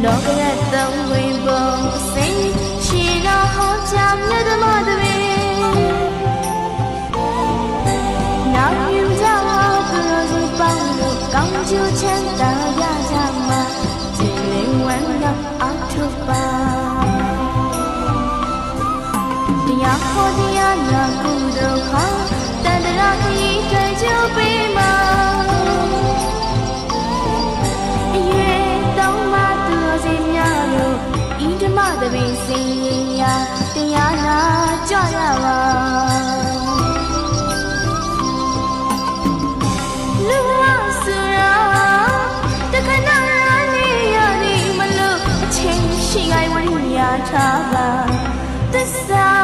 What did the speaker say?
လောကရတ္တဝိဘုံစိတ်ရှိတော်ဟောကြားမြတ်သမတပင်နောက်ယူကြသူတော်စပေါင်းတို့ကောင်းကျိုးချမ်းသာရကြမှာခြေလင်းဝမ်းမြောက်အားထုတ်ပါတရားဟောတရားနာကုသိုလ်ဟာတန်တရာခရီးတွေ့ကြပေးမှာအရွယ်တောင်းမှသူတော်စင်များတို့ဤဓမ္မတပင်စင်ရာတရားနာကြရပါလူဝဆရာတခဏလေးရသည်မလို့အချင်းရှိခိုင်ဝိညာဉ်ထားပါသစ္စာ